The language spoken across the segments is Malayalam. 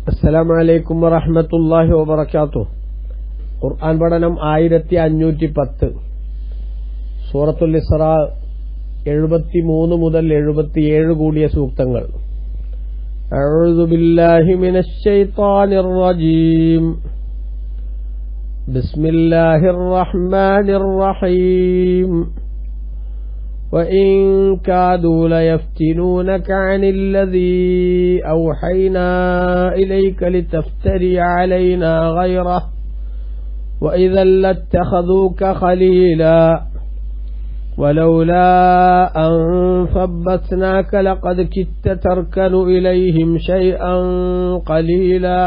അസ്സലാമു അലൈക്കും വറഹ്മത്തുള്ളാഹി വബറകാതുഹു. ഖുർആൻ പഠനം 1510. സൂറത്തുൽ ഇസ്റാ 73 മുതൽ 77 കൂടിയ സൂക്തങ്ങൾ. അഊദു ബില്ലാഹി മിനശ് ശൈത്വാനിർ റജീം. ബിസ്മില്ലാഹിർ റഹ്മാനിർ റഹീം. وَإِن كَادُوا لَيَفْتِنُونَكَ عَنِ الَّذِي أَوْحَيْنَا إِلَيْكَ لِتَفْتَرِيَ عَلَيْنَا غَيْرَهُ وَإِذًا لَّاتَّخَذُوكَ خَلِيلًا وَلَوْلَا أَن ثَبَّتْنَاكَ لَقَدْ كِدتَّ تَرْكَنُ إِلَيْهِمْ شَيْئًا قَلِيلًا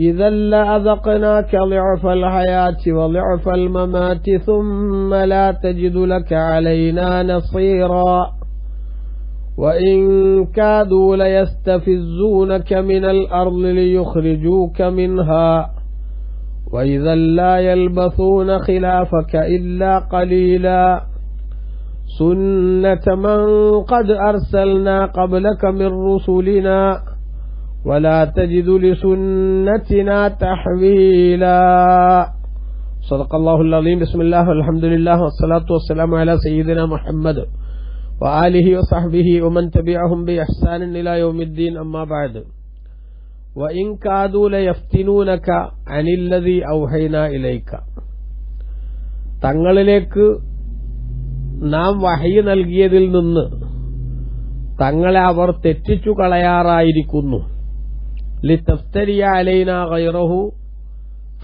إِذًا لَّأَذَقْنَاكَ ضِعْفَ الْحَيَاةِ وَضِعْفَ الْمَمَاتِ ثُمَّ لَا تَجِدُ لَكَ عَلَيْنَا نَصِيرًا وَإِن كَادُوا لَيَسْتَفِزُّونَكَ مِنَ الْأَرْضِ لِيُخْرِجُوكَ مِنْهَا وَإِذًا لَّا يَلْبَثُونَ خِلَافَكَ إِلَّا قَلِيلًا سُنَّةَ مَن قَدْ أَرْسَلْنَا قَبْلَكَ مِن رُّسُلِنَا ولا تجد لسنتنا تحويلا. صدق الله العظيم. بسم الله والحمد لله والصلاة والسلام على سيدنا محمد وآله وصحبه ومن تبعهم بإحسان إلى يوم الدين. أما بعد. وإن كادوا ليفتنونك عن الذي أوحينا إليك. തങ്ങളിലേക്ക് നാം വഹയി നൽകിയതിൽ നിന്ന് തങ്ങളെ അവർ തെറ്റിച്ചു കളയാറായിരിക്കുന്നു. ലിതഫ്തരിയ അലൈനാ ഗൈറഹു.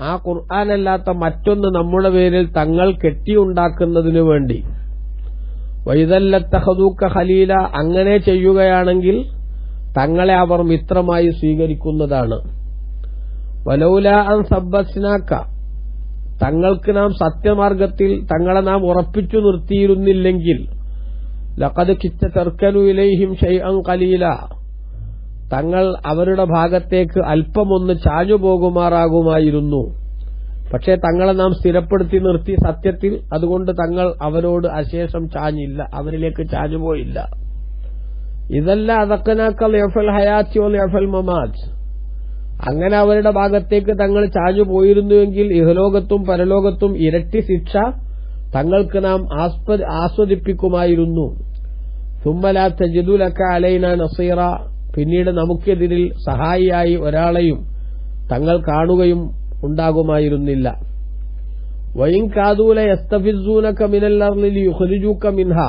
ആ ഖുർആനല്ലാത്ത മറ്റൊന്ന് നമ്മുടെ പേരിൽ തങ്ങൾ കെട്ടിയുണ്ടാക്കുന്നതിനു വേണ്ടി. വഇദൻ ലത്തഖദൂക ഖലീല. അങ്ങനെ ചെയ്യുകയാണെങ്കിൽ തങ്ങളെ അവർ മിത്രമായി സ്വീകരിക്കുന്നതാണ്. വലൗലാ അൻ സബ്ബത്നാക. തങ്ങൾക്ക് നാം സത്യമാർഗത്തിൽ തങ്ങളെ നാം ഉറപ്പിച്ചു നിർത്തിയിരുന്നില്ലെങ്കിൽ ലഖദ് കിത്ത തർക്കനു ഇലൈഹിം ഷൈഅൻ ഖലീല. തങ്ങൾ അവരുടെ ഭാഗത്തേക്ക് അല്പമൊന്ന് ചാഞ്ഞുപോകുമാറാകുമായിരുന്നു. പക്ഷേ തങ്ങളെ നാം സ്ഥിരപ്പെടുത്തി നിർത്തി സത്യത്തിൽ. അതുകൊണ്ട് തങ്ങൾ അവരോട് അശേഷം ചാഞ്ഞില്ല, അവരിലേക്ക് ചാഞ്ഞുപോയില്ല. ഇതല്ല അദഖനാക ളിഅഫൽ ഹയാത്തി വളിഅഫൽ മമാത്ത്. അങ്ങനെ അവരുടെ ഭാഗത്തേക്ക് തങ്ങൾ ചാഞ്ഞു പോയിരുന്നുവെങ്കിൽ ഇഹലോകത്തും പരലോകത്തും ഇരട്ടി ശിക്ഷ തങ്ങൾക്ക് നാം ആസ്വദിപ്പിക്കുമായിരുന്നു. ثم لا تجد لك علينا نصيرا. പിന്നീട് നമുക്കെതിരിൽ സഹായിയായി ഒരാളെയും തങ്ങൾ കാണുകയും ഉണ്ടാകുമായിരുന്നില്ല. വഇൻ കാദൂ ലയസ്തഫിസൂനക മിനൽ അർളി ലിയുഖ്രിജൂക മിൻഹാ.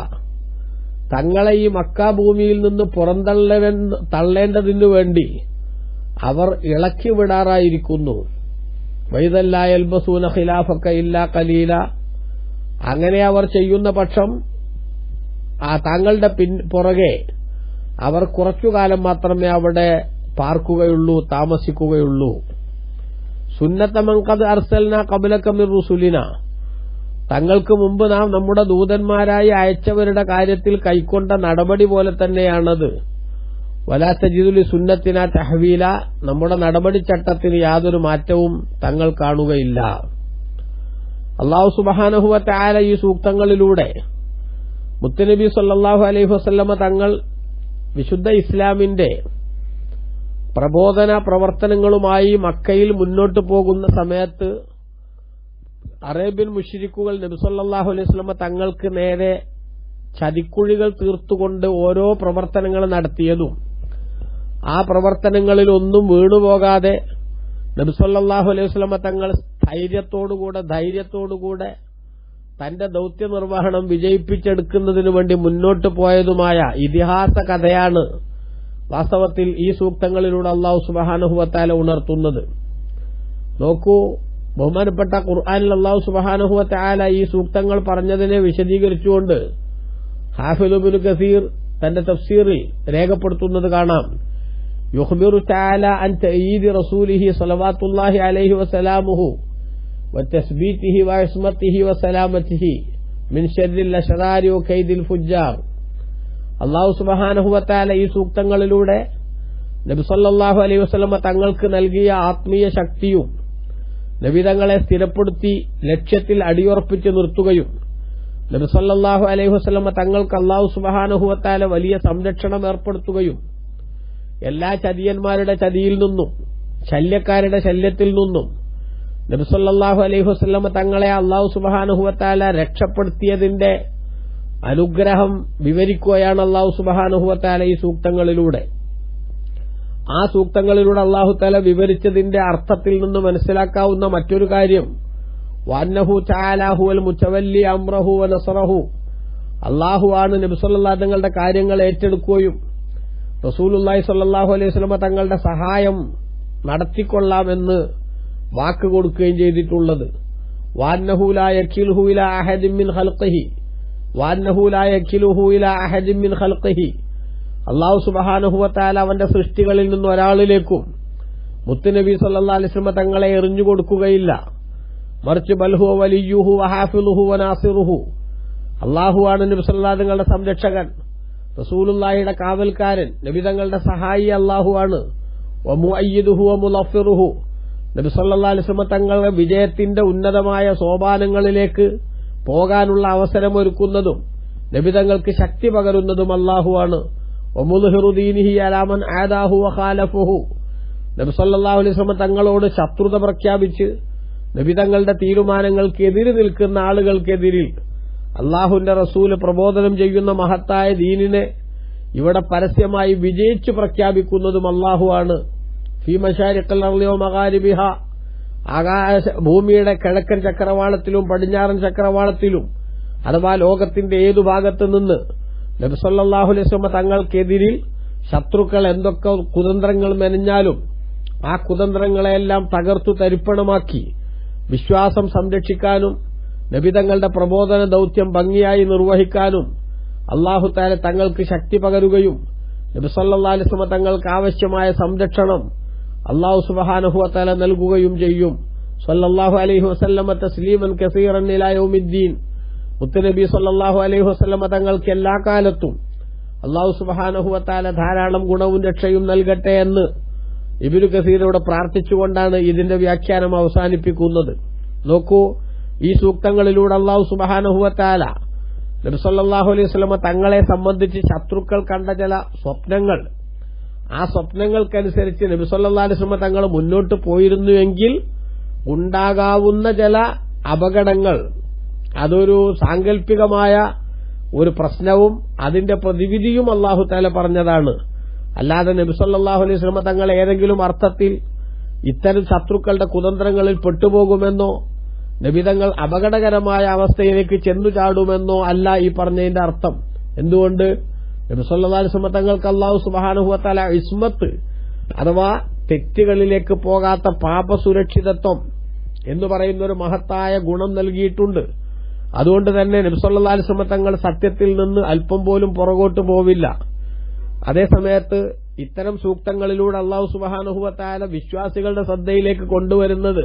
തങ്ങളെ ഈ മക്കാ ഭൂമിയിൽ നിന്ന് പുറന്തള്ളേണ്ടതിനു വേണ്ടി അവർ ഇളക്കി വിടാറായിരിക്കുന്നു. വഇദൻ ലാ യൽബസൂന ഖിലാഫക ഇല്ലാ ഖലീല. അങ്ങനെ അവർ ചെയ്യുന്ന പക്ഷം താങ്കളുടെ പുറകെ അവർ കുറച്ചുകാലം മാത്രമേ അവിടെ പാർക്കുകയുള്ളൂ, താമസിക്കുകയുള്ളൂ. സുന്നത മൻ ഖദ് അർസൽനാ ഖബ്ലക മിർ റുസുലിനാ. തങ്ങൾക്ക് മുമ്പ് നാം നമ്മുടെ ദൂതന്മാരായി അയച്ചവരുടെ കാര്യത്തിൽ കൈക്കൊണ്ട നടപടി പോലെ തന്നെയാണത്. വലാ തജിദു ലിസുന്നത്തിനാ തഹ്വീല. നമ്മുടെ നടപടിച്ചട്ടത്തിന് യാതൊരു മാറ്റവും തങ്ങൾ കാണുകയില്ല. അല്ലാഹു സുബ്ഹാനഹു വ തആല ഈ സൂക്തങ്ങളിലൂടെ മുത്തുനബി സല്ലല്ലാഹു അലൈഹി വസല്ലമ തങ്ങൾ വിശുദ്ധ ഇസ്ലാമിന്റെ പ്രബോധന പ്രവർത്തനങ്ങളുമായി മക്കയിൽ മുന്നോട്ടു പോകുന്ന സമയത്ത് അറേബ്യൻ മുശ്രിക്കുകൾ നബി സല്ലല്ലാഹു അലൈഹി വസല്ലമ തങ്ങൾക്ക് നേരെ ചതിക്കുഴികൾ തീർത്തുകൊണ്ട് ഓരോ പ്രവർത്തനങ്ങൾ നടത്തിയതും ആ പ്രവർത്തനങ്ങളിൽ ഒന്നും വീണുപോകാതെ നബി സല്ലല്ലാഹു അലൈഹി വസല്ലമ തങ്ങൾ ധൈര്യത്തോടുകൂടെ തന്റെ ദൌത്യ നിർവഹണം വിജയിപ്പിച്ചെടുക്കുന്നതിനു വേണ്ടി മുന്നോട്ടു പോയതുമായ ഇതിഹാസ കഥയാണ് വാസ്തവത്തിൽ ഈ സൂക്തങ്ങളിലൂടെ അല്ലാഹു സുബ്ഹാനഹു വ തആല ഉണർത്തുന്നത്. നോക്കൂ, ബഹുമാനപ്പെട്ട ഖുർആനിൽ അല്ലാഹു സുബ്ഹാനഹു വ തആല ഈ സൂക്തങ്ങൾ പറഞ്ഞതിനെ വിശദീകരിച്ചുകൊണ്ട് ഹാഫിദ് ഇബ്നു കസീർ തന്റെ തഫ്സീറിൽ രേഖപ്പെടുത്തുന്നത് കാണാം. യുഖ്ബിറു തആല അൻ തഅയീദി റസൂലിഹി സ്വല്ലല്ലാഹു അലൈഹി വസല്ലമഹു وتثبيته وعصمته وسلامته من شر الأشرار وكيد الفجار. അല്ലാഹു സുബ്ഹാനഹു വ തആല ഈ സൂക്തങ്ങളിലൂടെ നബി സല്ലല്ലാഹു അലൈഹി വസല്ലമ തങ്ങൾക്ക് നൽകിയ ആത്മീയ ശക്തിയും നബി തങ്ങളെ സ്ഥിരപ്പെടുത്തി ലക്ഷ്യത്തിൽ അടിയുറപ്പിച്ച് നിർത്തുകയും നബി സല്ലല്ലാഹു അലൈഹി വസല്ലമ തങ്ങൾക്ക് അല്ലാഹു സുബ്ഹാനഹു വ തആല വലിയ സംരക്ഷണം ഏർപ്പെടുത്തുകയും എല്ലാ ചതിയന്മാരുടെ ചതിയിൽ നിന്നും ശല്യക്കാരുടെ ശല്യത്തിൽ നിന്നും നബി സല്ലല്ലാഹു അലൈഹി വസല്ലം തങ്ങളെ അല്ലാഹു സുബ്ഹാനഹു വ തആല രക്ഷപ്പെടുത്തിയതിന്റെ അനുഗ്രഹം വിവരിക്കുകയാണ് അല്ലാഹു സുബ്ഹാനഹു വ തആല ഈ സൂക്തങ്ങളിലൂടെ. ആ സൂക്തങ്ങളിലൂടെ അല്ലാഹു തആല വിവരിച്ചതിന്റെ അർത്ഥത്തിൽ നിന്ന് മനസ്സിലാക്കാവുന്ന മറ്റൊരു കാര്യം വഅന്നഹു തആല ഹുവൽ മുതവല്ലി അംറഹു വ നസറഹു, അല്ലാഹുവാണ് നബി സല്ലല്ലാഹു അലൈഹി തങ്ങളുടെ കാര്യങ്ങൾ ഏറ്റെടുക്കുകയും റസൂലുള്ളാഹി സ്വല്ലല്ലാഹു അലൈഹി വസല്ലം തങ്ങളുടെ സഹായം നടത്തിക്കൊള്ളാമെന്ന് വാക്ക് കൊടുക്കുകയും ചെയ്തിട്ടുള്ളത്. വഅന്നഹു ലാ യകിലുഹു ഇലാ അഹദിൻ മിൻ ഖൽഖിഹി വഅന്നഹു ലാ യകിലുഹു ഇലാ അഹദിൻ മിൻ ഖൽഖിഹി, അല്ലാഹു സുബ്ഹാനഹു വ തആല അവന്റെ സൃഷ്ടികളിൽ നിന്ന് ഒരാളിലേക്കും മുത്തുനബി സല്ലല്ലാഹു അലൈഹി വസല്ലം തങ്ങളെ എറിഞ്ഞു കൊടുക്കുകയില്ല. മറിച്ച് ബൽഹു വലിയുഹു വഹാഫിളുഹു വനാസിറുഹു, അല്ലാഹുവാണ് നബി സല്ലല്ലാഹു അലൈഹി തങ്ങളുടെ സംരക്ഷകൻ, റസൂലുള്ളാഹിയുടെ കാവൽക്കാരൻ, നബി തങ്ങളുടെ സഹായി അല്ലാഹുവാണ്. വമുഅയ്യിദുഹു വമുളഫിറുഹു, നബി സല്ലല്ലാഹു അലൈഹി വസല്ലം തങ്ങളുടെ വിജയത്തിന്റെ ഉന്നതമായ സോപാനങ്ങളിലേക്ക് പോകാനുള്ള അവസരമൊരുക്കുന്നതും നബി തങ്ങൾക്ക് ശക്തി പകരുന്നതും അല്ലാഹുവാണ്. വമുദ്ഹിറു ദീനിഹി അലാ മൻ ആദാഹു വഖാലഫഹു, നബി സല്ലല്ലാഹു അലൈഹി വസല്ലം തങ്ങളോട് ശത്രുത പ്രഖ്യാപിച്ച് നബി തങ്ങളുടെ തീരുമാനങ്ങൾക്ക് എതിര് നിൽക്കുന്ന ആളുകൾക്കെതിരിൽ അല്ലാഹുവിന്റെ റസൂല് പ്രബോധനം ചെയ്യുന്ന മഹത്തായ ദീനിനെ ഇവിടെ പരസ്യമായി വിജയിച്ചു പ്രഖ്യാപിക്കുന്നതും അല്ലാഹുവാണ്. ഫീ മശാരിഖിൽ അർളി വ മഗാരിബിഹ, ഭൂമിയുടെ കിഴക്കൻ ചക്രവാളത്തിലും പടിഞ്ഞാറൻ ചക്രവാളത്തിലും അഥവാ ലോകത്തിന്റെ ഏതു ഭാഗത്തു നിന്ന് നബി സല്ലല്ലാഹു അലൈഹി വസല്ലം തങ്ങൾക്കെതിരിൽ ശത്രുക്കൾ എന്തൊക്കെ കുതന്ത്രങ്ങൾ മെനഞ്ഞാലും ആ കുതന്ത്രങ്ങളെല്ലാം തകർത്തു തരിപ്പണമാക്കി വിശ്വാസം സംരക്ഷിക്കാനും നബി തങ്ങളുടെ പ്രബോധന ദൌത്യം ഭംഗിയായി നിർവഹിക്കാനും അല്ലാഹു തആല തങ്ങൾക്ക് ശക്തി പകരുകയും നബി സല്ലല്ലാഹു അലൈഹി വസല്ലം തങ്ങൾക്ക് ആവശ്യമായ സംരക്ഷണം അല്ലാഹു സുബ്ഹാനഹു വ തആല നൽകുകയും ചെയ്യും. സല്ലല്ലാഹു അലൈഹി വസല്ലം തസ്ലീമൻ കസീറൻ ഇലാ യൗമിദ്ദീൻ, മുത്തുനബി സല്ലല്ലാഹു അലൈഹി വസല്ലം തങ്ങൾക്ക് എല്ലാ കാലത്തും അല്ലാഹു സുബ്ഹാനഹു വ തആല ധാരാളം ഗുണവും രക്ഷയും നൽകട്ടെ എന്ന് ഇബ്നു കസീറോട് പ്രാർത്ഥിച്ചുകൊണ്ടാണ് ഇതിന്റെ വ്യാഖ്യാനം അവസാനിപ്പിക്കുന്നത്. നോക്കൂ, ഈ സൂക്തങ്ങളിലൂടെ അല്ലാഹു സുബ്ഹാനഹു വ തആല നബി സല്ലല്ലാഹു അലൈഹി വസല്ലം തങ്ങളെ സംബന്ധിച്ച് ശത്രുക്കൾ കണ്ട ചില സ്വപ്നങ്ങൾ, ആ സ്വപ്നങ്ങൾക്കനുസരിച്ച് നബി സല്ലല്ലാഹു അലൈഹി വസല്ലം തങ്ങൾ മുന്നോട്ട് പോയിരുന്നുവെങ്കിൽ ഉണ്ടാകാവുന്ന ചില അപകടങ്ങൾ, അതൊരു സാങ്കല്പികമായ ഒരു പ്രശ്നവും അതിന്റെ പ്രതിവിധിയും അല്ലാഹു തആല പറഞ്ഞതാണ്. അല്ലാതെ നബി സല്ലല്ലാഹു അലൈഹി വസല്ലം തങ്ങൾ ഏതെങ്കിലും അർത്ഥത്തിൽ ഇത്തരം ശത്രുക്കളുടെ കുതന്ത്രങ്ങളിൽ പെട്ടുപോകുമെന്നോ നബിതങ്ങൾ അപകടകരമായ അവസ്ഥയിലേക്ക് ചെന്നു ചാടുമെന്നോ അല്ല ഈ പറഞ്ഞതിന്റെ അർത്ഥം. എന്തുകൊണ്ട്? നബി സല്ലല്ലാഹു അലൈഹി വസല്ലം തങ്ങൾക്ക് അല്ലാഹു സുബ്ഹാനഹു വ തആല ഇസ്മത്ത് അഥവാ തെറ്റുകളിലേക്ക് പോകാത്ത പാപസുരക്ഷിതത്വം എന്ന് പറയുന്ന ഒരു മഹത്തായ ഗുണം നൽകിയിട്ടുണ്ട്. അതുകൊണ്ട് തന്നെ നബി സല്ലല്ലാഹു അലൈഹി വസല്ലം തങ്ങൾ സത്യത്തിൽ നിന്ന് അല്പം പോലും പുറകോട്ട് പോവില്ല. അതേസമയത്ത് ഇത്തരം സൂക്തങ്ങളിലൂടെ അല്ലാഹു സുബ്ഹാനഹു വ തആല വിശ്വാസികളുടെ ശ്രദ്ധയിലേക്ക് കൊണ്ടുവരുന്നത്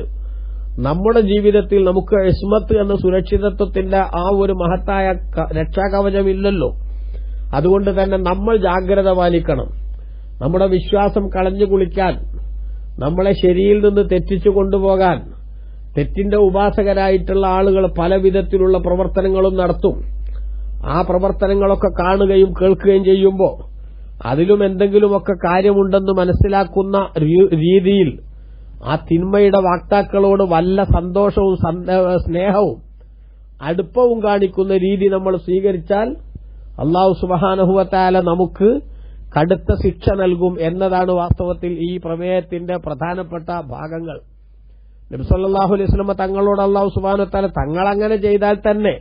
നമ്മുടെ ജീവിതത്തിൽ നമുക്ക് ഇസ്മത്ത് എന്ന സുരക്ഷിതത്വത്തിന്റെ ആ ഒരു മഹത്തായ രക്ഷാകവചമില്ലല്ലോ. അതുകൊണ്ട് തന്നെ നമ്മൾ ജാഗ്രത പാലിക്കണം. നമ്മുടെ വിശ്വാസം കളഞ്ഞു കുളിക്കാൻ, നമ്മളെ ശരിയിൽ നിന്ന് തെറ്റിച്ചു കൊണ്ടുപോകാൻ തെറ്റിന്റെ ഉപാസകരായിട്ടുള്ള ആളുകൾ പല വിധത്തിലുള്ള പ്രവർത്തനങ്ങളും നടത്തും. ആ പ്രവർത്തനങ്ങളൊക്കെ കാണുകയും കേൾക്കുകയും ചെയ്യുമ്പോൾ അതിലും എന്തെങ്കിലുമൊക്കെ കാര്യമുണ്ടെന്ന് മനസ്സിലാക്കുന്ന രീതിയിൽ ആ തിന്മയുടെ വാക്താക്കളോട് വല്ല സന്തോഷവും സ്നേഹവും അടുപ്പവും കാണിക്കുന്ന രീതി നമ്മൾ സ്വീകരിച്ചാൽ അല്ലാഹു സുബ്ഹാനഹു വ തആല നമുക്ക് കടുത്ത ശിക്ഷ നൽകും എന്നതാണ് വാസ്തവത്തിൽ ഈ പ്രമേയത്തിന്റെ പ്രധാനപ്പെട്ട ഭാഗങ്ങൾ. നബി സല്ലല്ലാഹു അലൈഹി വസല്ലം തങ്ങളോട് അല്ലാഹു സുബ്ഹാനഹു വ തആല തങ്ങളങ്ങനെ ചെയ്താൽ തന്നെ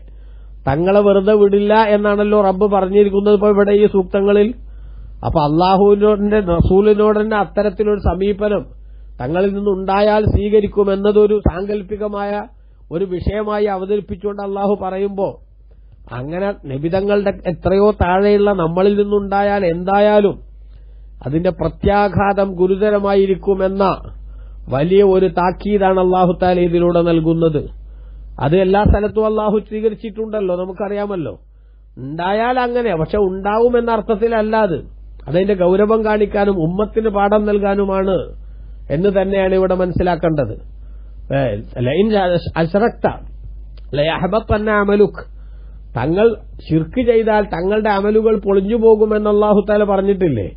തങ്ങളെ വെറുതെ വിടില്ല എന്നാണല്ലോ റബ്ബ് പറഞ്ഞിരിക്കുന്നത് ഇപ്പോൾ ഇവിടെ ഈ സൂക്തങ്ങളിൽ. അപ്പൊ അള്ളാഹുവിനോടിന്റെ റസൂലിനോട് തന്നെ അത്തരത്തിലൊരു സമീപനം തങ്ങളിൽ നിന്നുണ്ടായാൽ സ്വീകരിക്കുമെന്നതൊരു സാങ്കല്പികമായ ഒരു വിഷയമായി അവതരിപ്പിച്ചുകൊണ്ട് അള്ളാഹു പറയുമ്പോൾ അങ്ങനെ നബിതങ്ങളുടെ എത്രയോ താഴെയുള്ള നമ്മളിൽ നിന്നുണ്ടായാൽ എന്തായാലും അതിന്റെ പ്രത്യാഘാതം ഗുരുതരമായിരിക്കുമെന്ന വലിയ ഒരു താക്കീതാണ് അല്ലാഹു തആല ഇതിലൂടെ നൽകുന്നത്. അത് എല്ലാ സ്ഥലത്തും അല്ലാഹു സ്വീകരിച്ചിട്ടുണ്ടല്ലോ, നമുക്കറിയാമല്ലോ. ഉണ്ടായാൽ അങ്ങനെ, പക്ഷെ ഉണ്ടാവുമെന്ന അർത്ഥത്തിലല്ലാതെ അതിന്റെ ഗൗരവം കാണിക്കാനും ഉമ്മത്തിന് പാഠം നൽകാനുമാണ് എന്ന് തന്നെയാണ് ഇവിടെ മനസ്സിലാക്കേണ്ടത്. തങ്ങൾ ശിർക്ക് ചെയ്താൽ തങ്ങളുടെ അമലുകൾ പൊളിഞ്ഞു പോകുമെന്ന് അല്ലാഹു തആല പറഞ്ഞിട്ടില്ലേ?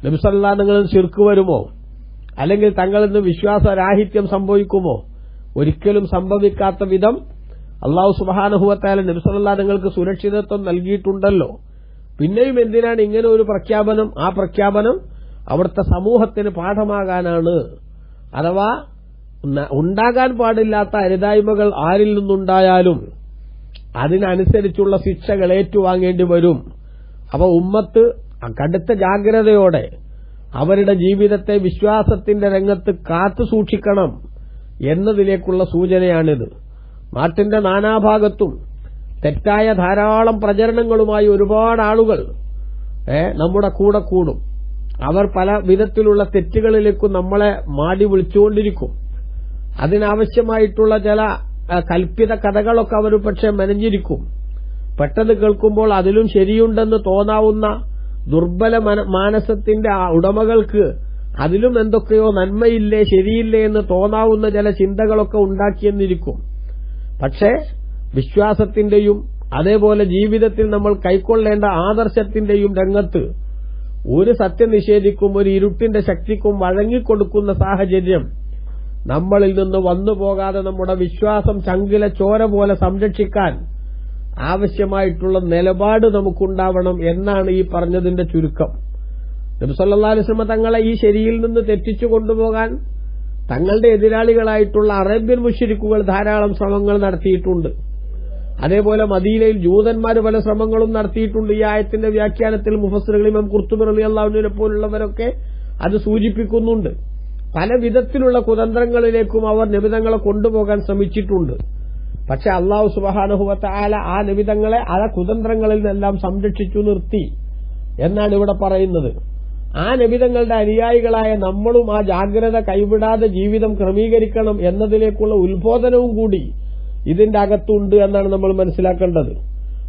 നബി സല്ലല്ലാഹു അലൈഹി വസല്ലം ശിർക്ക് വരുമോ, അല്ലെങ്കിൽ തങ്ങളിൽ നിന്ന് വിശ്വാസരാഹിത്യം സംഭവിക്കുമോ? ഒരിക്കലും സംഭവിക്കാത്ത വിധം അല്ലാഹു സുബ്ഹാനഹു വ തആല നബി സല്ലല്ലാഹു അലൈഹി വസല്ലം സുരക്ഷിതത്വം നൽകിയിട്ടുണ്ടല്ലോ. പിന്നെയും എന്തിനാണ് ഇങ്ങനെ ഒരു പ്രഖ്യാപനം? ആ പ്രഖ്യാപനം അവിടുത്തെ സമൂഹത്തിന് പാഠമാകാനാണ്. അഥവാ ഉണ്ടാകാൻ പാടില്ലാത്ത അരുതായ്മകൾ ആരിൽ നിന്നുണ്ടായാലും അതിനനുസരിച്ചുള്ള ശിക്ഷകൾ ഏറ്റുവാങ്ങേണ്ടി വരും. അപ്പൊ ഉമ്മത്ത് കടുത്ത ജാഗ്രതയോടെ അവരുടെ ജീവിതത്തെ വിശ്വാസത്തിന്റെ രംഗത്ത് കാത്തു സൂക്ഷിക്കണം എന്നതിലേക്കുള്ള സൂചനയാണിത്. നാട്ടിന്റെ നാനാഭാഗത്തും തെറ്റായ ധാരാളം പ്രചരണങ്ങളുമായി ഒരുപാട് ആളുകൾ നമ്മുടെ കൂടെ കൂടും. അവർ പല വിധത്തിലുള്ള തെറ്റുകളിലേക്കും നമ്മളെ മാടി വിളിച്ചുകൊണ്ടിരിക്കും. അതിനാവശ്യമായിട്ടുള്ള ചില കൽപ്പിത കഥകളൊക്കെ അവർ പക്ഷെ മെനഞ്ഞിരിക്കും. പെട്ടെന്ന് കേൾക്കുമ്പോൾ അതിലും ശരിയുണ്ടെന്ന് തോന്നാവുന്ന ദുർബല മാനസത്തിന്റെ ഉടമകൾക്ക് അതിലും എന്തൊക്കെയോ നന്മയില്ലേ, ശരിയില്ലേ എന്ന് തോന്നാവുന്ന ചില ചിന്തകളൊക്കെ ഉണ്ടാക്കിയെന്നിരിക്കും. പക്ഷേ വിശ്വാസത്തിന്റെയും അതേപോലെ ജീവിതത്തിൽ നമ്മൾ കൈക്കൊള്ളേണ്ട ആദർശത്തിന്റെയും രംഗത്ത് ഒരു സത്യനിഷേധിക്കും ഒരു ഇരുട്ടിന്റെ ശക്തിക്കും വഴങ്ങിക്കൊടുക്കുന്ന സാഹചര്യം നമ്മളിൽ നിന്ന് വന്നുപോകാതെ നമ്മുടെ വിശ്വാസം ചങ്കില ചോര പോലെ സംരക്ഷിക്കാൻ ആവശ്യമായിട്ടുള്ള നിലപാട് നമുക്കുണ്ടാവണം എന്നാണ് ഈ പറഞ്ഞതിന്റെ ചുരുക്കം. നബി സല്ലല്ലാഹു അലൈഹി വസല്ലം തങ്ങളെ ഈ ശരിയിൽ നിന്ന് തെറ്റിച്ചു കൊണ്ടുപോകാൻ തങ്ങളുടെ എതിരാളികളായിട്ടുള്ള അറേബ്യൻ മുശ്രിക്കുകൾ ധാരാളം ശ്രമങ്ങൾ നടത്തിയിട്ടുണ്ട്. അതേപോലെ മദീനയിൽ ജൂതന്മാർ പല ശ്രമങ്ങളും നടത്തിയിട്ടുണ്ട്. ഈ ആയത്തിന്റെ വ്യാഖ്യാനത്തിൽ മുഫസ്സിറുകൾ ഇമാം ഖുർത്തുബി റളിയല്ലാഹു അൻഹുവിനെ പോലുള്ളവരൊക്കെ അത് സൂചിപ്പിക്കുന്നുണ്ട്. പല വിധത്തിലുള്ള കുതന്ത്രങ്ങളിലേക്കും അവർ നബിതങ്ങളെ കൊണ്ടുപോകാൻ ശ്രമിച്ചിട്ടുണ്ട്. പക്ഷെ അല്ലാഹു സുബ്ഹാനഹു വ തആല ആ നബിതങ്ങളെ ആ കുതന്ത്രങ്ങളിൽ നിന്നെല്ലാം സംരക്ഷിച്ചു നിർത്തി എന്നാണ് ഇവിടെ പറയുന്നത്. ആ നബിതങ്ങളുടെ അനുയായികളായ നമ്മളും ആ ജാഗ്രത കൈവിടാതെ ജീവിതം ക്രമീകരിക്കണം എന്നതിലേക്കുള്ള ഉത്ബോധനവും കൂടി ഇതിന്റെ അകത്തുണ്ട് എന്നാണ് നമ്മൾ മനസ്സിലാക്കേണ്ടത്.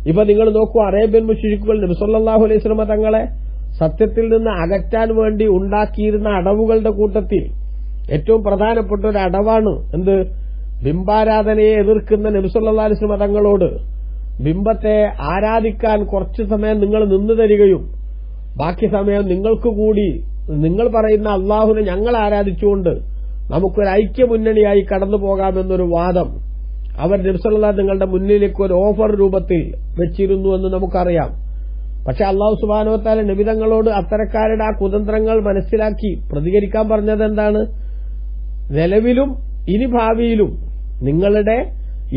ഇപ്പൊ നിങ്ങൾ നോക്കൂ, അറേബ്യൻ മുശ്രിക്കുകൾ നബി സല്ലല്ലാഹു അലൈഹി വസല്ലം തങ്ങളെ സത്യത്തിൽ നിന്ന് അകറ്റാൻ വേണ്ടി ഉണ്ടാക്കിയിരുന്ന അടവുകളുടെ കൂട്ടത്തിൽ ഏറ്റവും പ്രധാനപ്പെട്ട ഒരു അടവാണ് എന്ത്? ബിംബാരാധനയെ എതിർക്കുന്ന നബി സല്ലല്ലാഹു അലൈഹി വസല്ലം തങ്ങളോട് ബിംബത്തെ ആരാധിക്കാൻ കുറച്ചു സമയം നിങ്ങൾ നിന്നു തരികയും ബാക്കി സമയം നിങ്ങൾക്ക് കൂടി നിങ്ങൾ പറയുന്ന അള്ളാഹുവിനെ ഞങ്ങൾ ആരാധിച്ചുകൊണ്ട് നമുക്കൊരു ഐക്യമുന്നണിയായി കടന്നു പോകാമെന്നൊരു വാദം അവർ നബി സല്ലല്ലാഹു അലൈഹി നിങ്ങളുടെ മുന്നിലേക്ക് ഒരു ഓഫർ രൂപത്തിൽ വെച്ചിരുന്നു എന്ന് നമുക്കറിയാം. പക്ഷെ അല്ലാഹു സുബ്ഹാനഹു വ തആല നബിതങ്ങളോട് അത്തരക്കാരുടെ ആ കുതന്ത്രങ്ങൾ മനസ്സിലാക്കി പ്രതികരിക്കാൻ പറഞ്ഞത് എന്താണ്? നിലവിലും ഇനി ഭാവിയിലും നിങ്ങളുടെ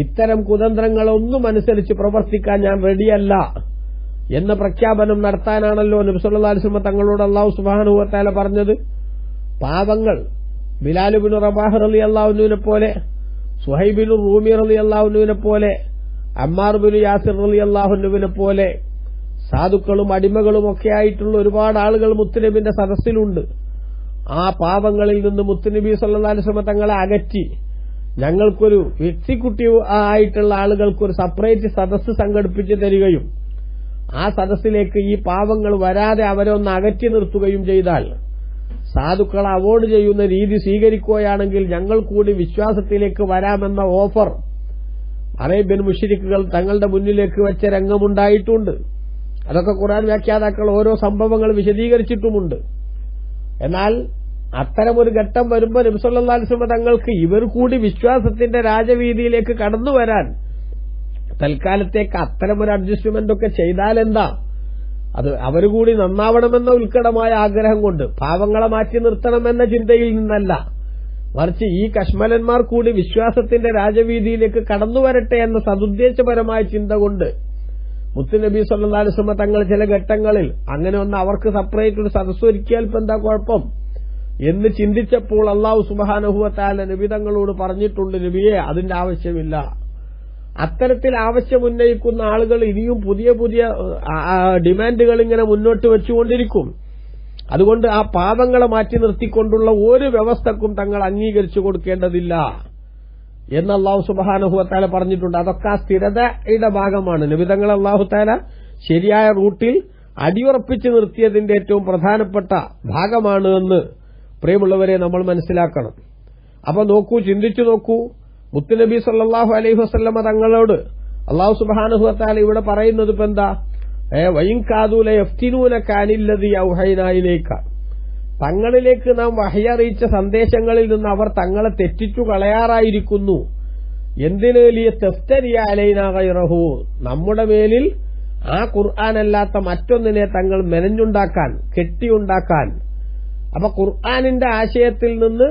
ഇത്തരം കുതന്ത്രങ്ങളൊന്നും അനുസരിച്ച് പ്രവർത്തിക്കാൻ ഞാൻ റെഡിയല്ല എന്ന പ്രഖ്യാപനം നടത്താനാണല്ലോ നബി സല്ലല്ലാഹു അലൈഹി വസല്ലം തങ്ങളോട് അല്ലാഹു സുബ്ഹാനഹു വ തആല പറഞ്ഞത്. പാവങ്ങൾ ബിലാൽ ഇബ്നു റബാഹ് റളിയല്ലാഹു അൻഹുവിനെ പോലെ, സുഹൈബ് ഇബ്നു റൂമി റളിയല്ലാഹു അൻഹുവിനെ പോലെ, അമ്മാർ ഇബ്നു യാസിർ റളിയല്ലാഹു അൻഹുവിനെ പോലെ സാധുക്കളും അടിമകളും ഒക്കെ ആയിട്ടുള്ള ഒരുപാട് ആളുകൾ മുത്തുനബിന്റെ സദസ്സിലുണ്ട്. ആ പാവങ്ങളിൽ നിന്ന് മുത്തുനബി സല്ലല്ലാഹു അലൈഹി വസല്ലം തങ്ങളെ അകറ്റി ഞങ്ങൾക്കൊരു എക്സിക്യൂട്ടീവ് ആയിട്ടുള്ള ആളുകൾക്കൊരു സെപ്പറേറ്റ് സദസ്സ് സംഘടിപ്പിച്ചു തരികയും ആ സദസ്സിലേക്ക് ഈ പാവങ്ങൾ വരാതെ അവരെ ഒന്ന് അകറ്റി നിർത്തുകയും ചെയ്താൽ, സാധുക്കളെ അവോയ്ഡ് ചെയ്യുന്ന രീതി സ്വീകരിക്കുകയാണെങ്കിൽ ഞങ്ങൾ കൂടി വിശ്വാസത്തിലേക്ക് വരാമെന്ന ഓഫർ അറേബ്യൻ മുശ്രിക്കുകൾ തങ്ങളുടെ മുന്നിലേക്ക് വെച്ച രംഗമുണ്ടായിട്ടുണ്ട്. അതൊക്കെ ഖുർആൻ വ്യാഖ്യാതാക്കൾ ഓരോ സംഭവങ്ങൾ വിശദീകരിച്ചിട്ടുമുണ്ട്. എന്നാൽ അത്തരമൊരു ഘട്ടം വരുമ്പോൾ നബി സല്ലല്ലാഹു അലൈഹി വസല്ലം തങ്ങൾക്ക് ഇവർ കൂടി വിശ്വാസത്തിന്റെ രാജവീതിയിലേക്ക് കടന്നു വരാൻ തൽക്കാലത്തേക്ക് അത്തരമൊരു അഡ്ജസ്റ്റ്മെന്റ് ഒക്കെ ചെയ്താലെന്താ? അത് അവരുകൂടി നന്നാവണമെന്ന ഉത്കടമായ ആഗ്രഹം കൊണ്ട്, പാവങ്ങളെ മാറ്റി നിർത്തണമെന്ന ചിന്തയിൽ നിന്നല്ല, മറിച്ച് ഈ കശ്മലന്മാർ കൂടി വിശ്വാസത്തിന്റെ രാജവീതിയിലേക്ക് കടന്നു വരട്ടെ എന്ന സതുദ്ദേശപരമായ ചിന്ത കൊണ്ട് മുത്തുനബി സല്ലല്ലാഹു അലൈഹി വസല്ലം തങ്ങൾ ചില ഘട്ടങ്ങളിൽ അങ്ങനെ ഒന്ന് അവർക്ക് സെപ്പറേറ്റ് ഒരു സദസ്സ് ഒരുക്കിയാൽ ഇപ്പം എന്താ കുഴപ്പം എന്ന് ചിന്തിച്ചപ്പോൾ അല്ലാഹു സുബ്ഹാനഹു വ തആല നബി തങ്ങളോട് പറഞ്ഞിട്ടുണ്ട്, നബിയെ അതിന്റെ ആവശ്യമില്ല. അത്തരത്തിൽ ആവശ്യമുന്നയിക്കുന്ന ആളുകൾ ഇനിയും പുതിയ പുതിയ ഡിമാൻഡുകൾ ഇങ്ങനെ മുന്നോട്ട് വെച്ചുകൊണ്ടിരിക്കും. അതുകൊണ്ട് ആ പാവങ്ങളെ മാറ്റി നിർത്തിക്കൊണ്ടുള്ള ഒരു വ്യവസ്ഥക്കും തങ്ങൾ അംഗീകരിച്ചു കൊടുക്കേണ്ടതില്ല എന്ന് അല്ലാഹു സുബ്ഹാനഹു വ തആല പറഞ്ഞിട്ടുണ്ട്. അതൊക്കെ ആ സ്ഥിരതയുടെ ഭാഗമാണ്. നബി തങ്ങൾ അല്ലാഹു തആല ശരിയായ റൂട്ടിൽ അടിയുറപ്പിച്ചു നിർത്തിയതിന്റെ ഏറ്റവും പ്രധാനപ്പെട്ട ഭാഗമാണ് എന്ന് പ്രിയമുള്ളവരെ നമ്മൾ മനസ്സിലാക്കണം. അപ്പൊ നോക്കൂ, ചിന്തിച്ചു നോക്കൂ, മുത്തുനബി സല്ലല്ലാഹു അലൈഹി വസല്ലമ തങ്ങളോട് അല്ലാഹു സുബ്ഹാനഹു വ തആല ഇവിടെ പറയുന്നത് ഇപ്പൊ എന്താ? വഇൻ കാദൂ ലയഫ്തിനൂനക അനില്ലദീ ഔഹൈനാ ഇലൈക, തങ്ങളിലേക്ക് നാം വഹയറിയിച്ച സന്ദേശങ്ങളിൽ നിന്ന് അവർ തങ്ങളെ തെറ്റിച്ചു കളയാറായിരിക്കുന്നു. എന്തിന് ലിയ തഫ്തരിയ അലൈനാ ഗൈറഹു, നമ്മുടെ മേലിൽ ആ ഖുർആനല്ലാത്ത മറ്റൊന്നിനെ തങ്ങൾ മെനഞ്ഞുണ്ടാക്കാൻ, കെട്ടിയുണ്ടാക്കാൻ. അപ്പൊ ഖുർആനിന്റെ ആശയത്തിൽ നിന്ന്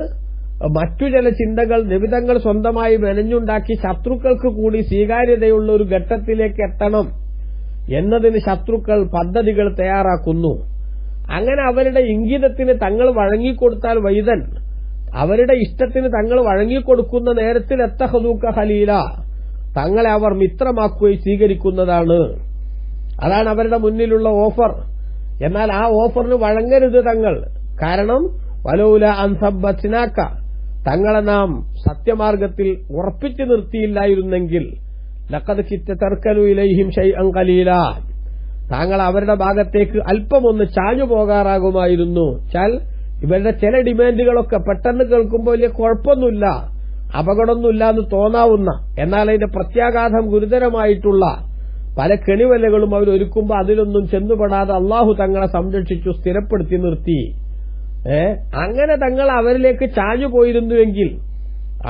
മറ്റു ചില ചിന്തകൾ നിബിധങ്ങൾ സ്വന്തമായി മെനഞ്ഞുണ്ടാക്കി ശത്രുക്കൾക്ക് കൂടി സ്വീകാര്യതയുള്ള ഒരു ഘട്ടത്തിലേക്ക് എത്തണം എന്നതിന് ശത്രുക്കൾ പദ്ധതികൾ തയ്യാറാക്കുന്നു. അങ്ങനെ അവരുടെ ഇംഗിതത്തിന് തങ്ങൾ വഴങ്ങിക്കൊടുത്താൽ വൈദൻ, അവരുടെ ഇഷ്ടത്തിന് തങ്ങൾ വഴങ്ങിക്കൊടുക്കുന്ന നേരത്തിൽ എത്തഹദൂക ഖലീല, തങ്ങളെ അവർ മിത്രമാക്കുകയും സ്വീകരിക്കുന്നതാണ്. അതാണ് അവരുടെ മുന്നിലുള്ള ഓഫർ. എന്നാൽ ആ ഓഫറിന് വഴങ്ങരുത് തങ്ങൾ. കാരണം വലൗല അൻ സബ്ബത്നാക, തങ്ങളെ നാം സത്യമാർഗത്തിൽ ഉറപ്പിച്ചു നിർത്തിയില്ലായിരുന്നെങ്കിൽ ലഖദ് കിത്ത തർക്കനു ഇലൈഹിം ശൈഅൻ ഖലീല, താങ്കൾ അവരുടെ ഭാഗത്തേക്ക് അല്പമൊന്ന് ചാഞ്ഞു പോകാറാകുമായിരുന്നു. ചാൽ ഇവരുടെ ചില ഡിമാൻഡുകളൊക്കെ പെട്ടെന്ന് കേൾക്കുമ്പോൾ വലിയ കുഴപ്പമൊന്നുമില്ല, അപകടമൊന്നുമില്ല എന്ന് തോന്നാവുന്ന, എന്നാൽ അതിന്റെ പ്രത്യാഘാതം ഗുരുതരമായിട്ടുള്ള പല കെണിവലകളും അവർ ഒരുക്കുമ്പോൾ അതിലൊന്നും ചെന്നുപെടാതെ അള്ളാഹു തങ്ങളെ സംരക്ഷിച്ചു, സ്ഥിരപ്പെടുത്തി നിർത്തി. അങ്ങനെ തങ്ങൾ അവരിലേക്ക് ചാഞ്ഞു പോയിരുന്നുവെങ്കിൽ,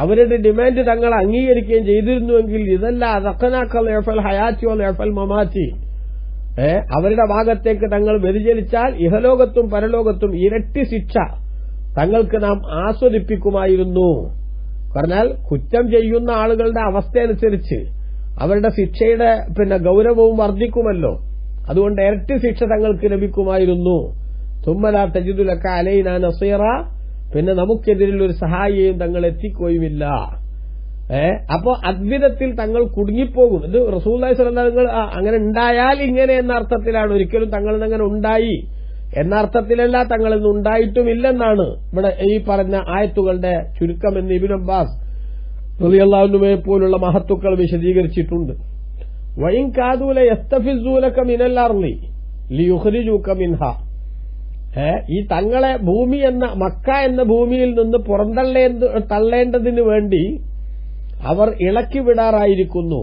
അവരുടെ ഡിമാൻഡ് തങ്ങൾ അംഗീകരിക്കുകയും ചെയ്തിരുന്നുവെങ്കിൽ ഇതല്ല അദഖനാക്കൽ യഫൽ ഹയാത്തി വൽ യഫൽ മമാത്തി, അവരുടെ ഭാഗത്തേക്ക് തങ്ങൾ വ്യതിചലിച്ചാൽ ഇഹലോകത്തും പരലോകത്തും ഇരട്ടി ശിക്ഷ തങ്ങൾക്ക് നാം ആസ്വദിപ്പിക്കുമായിരുന്നു. പറഞ്ഞാൽ കുറ്റം ചെയ്യുന്ന ആളുകളുടെ അവസ്ഥയനുസരിച്ച് അവരുടെ ശിക്ഷയുടെ ഗൗരവവും വർദ്ധിക്കുമല്ലോ. അതുകൊണ്ട് ഇരട്ടി ശിക്ഷ തങ്ങൾക്ക് ലഭിക്കുമായിരുന്നു. തുമ്മലാ തജിദുലക അലൈനാ നസീറ, പിന്നെ നമുക്കെതിരിൽ ഒരു സഹായിയെയും തങ്ങൾ എത്തിക്കുകയുമില്ല. അപ്പോ അദ്വിധത്തിൽ തങ്ങൾ കുടുങ്ങിപ്പോകും. ഇത് റസൂലുള്ളാഹി സ്വല്ലല്ലാഹു അലൈഹി വസല്ലം അങ്ങനെ ഉണ്ടായാൽ ഇങ്ങനെ എന്ന അർത്ഥത്തിലാണ്, ഒരിക്കലും തങ്ങളിൽ അങ്ങനെ ഉണ്ടായി എന്ന അർത്ഥത്തിലല്ല, തങ്ങളിൽ നിന്ന് ഉണ്ടായിട്ടുമില്ലെന്നാണ് ഇവിടെ ഈ പറഞ്ഞ ആയത്തുകളുടെ ചുരുക്കമെന്ന് ഇബ്നു അബ്ബാസ് റളിയല്ലാഹു അൻഹുവെ പോലുള്ള മഹത്തുക്കൾ വിശദീകരിച്ചിട്ടുണ്ട്. വഇൻ കാദൂ ലയസ്തഫിസൂലക മിനൽ അർളി ലിയുഖ്രിജൂക മിൻഹാ, ഈ തങ്ങളെ ഭൂമി എന്ന മക്ക എന്ന ഭൂമിയിൽ നിന്ന് തള്ളേണ്ടതിന് വേണ്ടി അവർ ഇളക്കി വിടാറായിരിക്കുന്നു.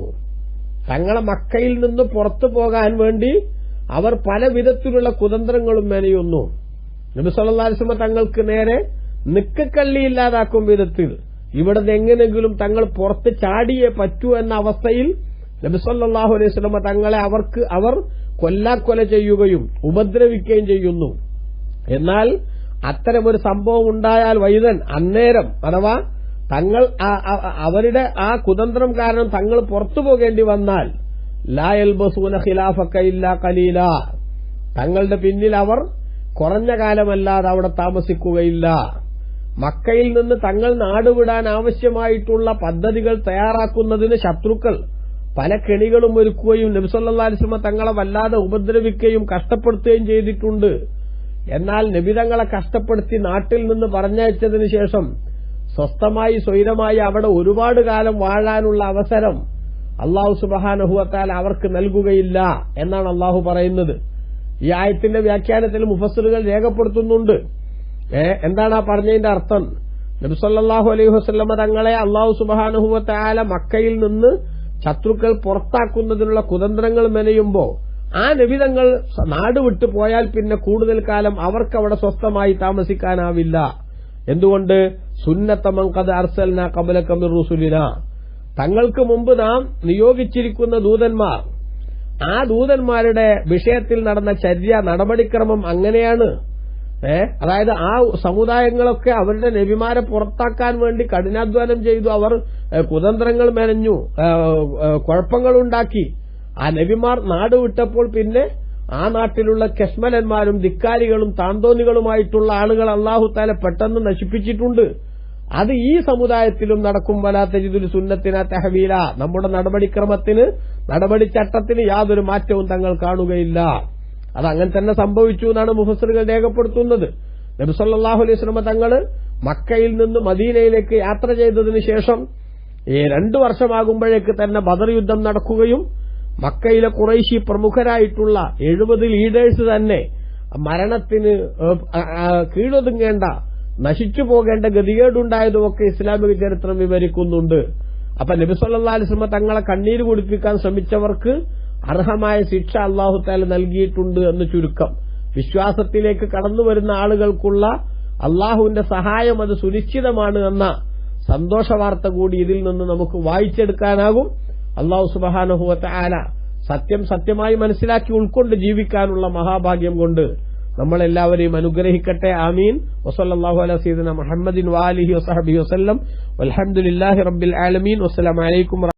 തങ്ങളെ മക്കയിൽ നിന്ന് പുറത്തു പോകാൻ വേണ്ടി അവർ പല വിധത്തിലുള്ള കുതന്ത്രങ്ങളും മെനയുന്നു. നബി സല്ലല്ലാഹു അലൈഹി വസല്ലം തങ്ങൾക്ക് നേരെ നിക്കക്കള്ളിയില്ലാതാക്കും വിധത്തിൽ ഇവിടുന്ന് എങ്ങനെങ്കിലും തങ്ങൾ പുറത്ത് ചാടിയേ പറ്റൂ എന്ന അവസ്ഥയിൽ നബി സല്ലല്ലാഹു അലൈഹി വസല്ലം തങ്ങളെ അവർ കൊല്ലാക്കൊല ചെയ്യുകയും ഉപദ്രവിക്കുകയും ചെയ്യുന്നു. എന്നാൽ അത്തരമൊരു സംഭവം ഉണ്ടായാൽ വൈദൻ അന്നേരം, അഥവാ തങ്ങൾ അവരുടെ ആ കുതന്ത്രം കാരണം തങ്ങൾ പുറത്തു പോകേണ്ടി വന്നാൽ ലാ യൽബസൂന ഖിലാഫക ഇല്ലാ ഖലീല, തങ്ങളുടെ പിന്നിൽ അവർ കുറഞ്ഞ കാലമല്ലാതെ അവിടെ താമസിക്കുകയില്ല. മക്കയിൽ നിന്ന് തങ്ങൾ നാടുവിടാൻ ആവശ്യമായിട്ടുള്ള പദ്ധതികൾ തയ്യാറാക്കുന്നതിന് ശത്രുക്കൾ പല കെണികളും ഒരുക്കുകയും നബി സല്ലല്ലാഹു അലൈഹി വസല്ലം തങ്ങളെ വല്ലാതെ ഉപദ്രവിക്കുകയും കഷ്ടപ്പെടുത്തുകയും ചെയ്തിട്ടുണ്ട്. എന്നാൽ നബി തങ്ങളെ കഷ്ടപ്പെടുത്തി നാട്ടിൽ നിന്ന് പറഞ്ഞയച്ചതിന് ശേഷം സ്വസ്ഥമായി സ്വൈരമായി അവിടെ ഒരുപാട് കാലം വാഴാനുള്ള അവസരം അല്ലാഹു സുബ്ഹാനഹു വ തആല അവർക്ക് നൽകുകയില്ല എന്നാണ് അല്ലാഹു പറയുന്നത്. ഈ ആയത്തിന്റെ വ്യാഖ്യാനത്തിൽ മുഫസ്സിറുകൾ രേഖപ്പെടുത്തുന്നുണ്ട്. എന്താണ് ആ പറഞ്ഞതിന്റെ അർത്ഥം? നബി സല്ലല്ലാഹു അലൈഹി വസല്ലം തങ്ങളെ അല്ലാഹു സുബ്ഹാനഹു വ തആല മക്കയിൽ നിന്ന് ശത്രുക്കൾ പുറത്താക്കുന്നതിനുള്ള കുതന്ത്രങ്ങൾ മെനയുമ്പോൾ ആ നബി തങ്ങൾ നാട് വിട്ടു പോയാൽ പിന്നെ കൂടുതൽ കാലം അവർക്കവിടെ സ്വസ്ഥമായി താമസിക്കാനാവില്ല. എന്തുകൊണ്ട്? സുന്നത മൻ ഖദ് അർസൽനാ ഖബലക മിർ റുസുലിനാ, തങ്ങൾക്ക് മുമ്പ് നാം നിയോഗിച്ചിരിക്കുന്ന ദൂതന്മാർ, ആ ദൂതന്മാരുടെ വിഷയത്തിൽ നടന്ന ചര്യ നടപടിക്രമം അങ്ങനെയാണ്. അതായത് ആ സമുദായങ്ങളൊക്കെ അവരുടെ നബിമാരെ പുറത്താക്കാൻ വേണ്ടി കഠിനാധ്വാനം ചെയ്തു, അവർ കുതന്ത്രങ്ങൾ മെനഞ്ഞു, കുഴപ്പങ്ങളുണ്ടാക്കി. ആ നബിമാർ നാട് വിട്ടപ്പോൾ പിന്നെ ആ നാട്ടിലുള്ള കശ്മലന്മാരും ധിക്കാരികളും താന്തോന്നികളുമായിട്ടുള്ള ആളുകൾ അല്ലാഹു തആല പെട്ടെന്ന് നശിപ്പിച്ചിട്ടുണ്ട്. അത് ഈ സമുദായത്തിലും നടക്കും. വലാ തജിദു സുന്നത്തിനാ തഹ്വീല, നമ്മുടെ നടപടിക്രമത്തിന്, നടപടിച്ചട്ടത്തിന് യാതൊരു മാറ്റവും തങ്ങൾ കാണുകയില്ല. അത് അങ്ങനെ തന്നെ സംഭവിച്ചു എന്നാണ് മുഫസ്സിറുകൾ രേഖപ്പെടുത്തുന്നത്. നബി സല്ലല്ലാഹു അലൈഹി വസല്ലം തങ്ങൾ മക്കയിൽ നിന്ന് മദീനയിലേക്ക് യാത്ര ചെയ്തതിനു ശേഷം 2 വർഷമാകുമ്പോഴേക്ക് തന്നെ ബദർ യുദ്ധം നടക്കുകയും മക്കയിലെ ഖുറൈശി പ്രമുഖരായിട്ടുള്ള 70 ലീഡേഴ്സ് തന്നെ മരണത്തിന് കീഴൊതുങ്ങേണ്ട, നശിച്ചു പോകേണ്ട ഗതികേടുണ്ടായതുമൊക്കെ ഇസ്ലാമിക ചരിത്രം വിവരിക്കുന്നുണ്ട്. അപ്പൊ നബി സല്ലല്ലാഹു അലൈഹി വസല്ലം തങ്ങളെ കണ്ണീര് കുടിപ്പിക്കാൻ ശ്രമിച്ചവർക്ക് അർഹമായ ശിക്ഷ അല്ലാഹു തആല നൽകിയിട്ടുണ്ട് എന്ന് ചുരുക്കം. വിശ്വാസത്തിലേക്ക് കടന്നുവരുന്ന ആളുകൾക്കുള്ള അള്ളാഹുവിന്റെ സഹായം അത് സുനിശ്ചിതമാണ് എന്ന സന്തോഷവാർത്ത കൂടി ഇതിൽ നിന്ന് നമുക്ക് വായിച്ചെടുക്കാനാകും. അള്ളാഹു സുബ്ഹാനഹു വ തആല സത്യം സത്യമായി മനസ്സിലാക്കി ഉൾക്കൊണ്ട് ജീവിക്കാനുള്ള മഹാഭാഗ്യം കൊണ്ട് നമ്മളെല്ലാവരെയും അനുഗ്രഹിക്കട്ടെ. ആമീൻ. വസല്ലല്ലാഹു അലാ സയ്യിദിന മുഹമ്മദിൻ വആലിഹി വസഹബിഹി വസല്ലം. വൽഹംദുലില്ലാഹി റബ്ബിൽ ആലമീൻ. വസ്സലാമു അലൈക്കും.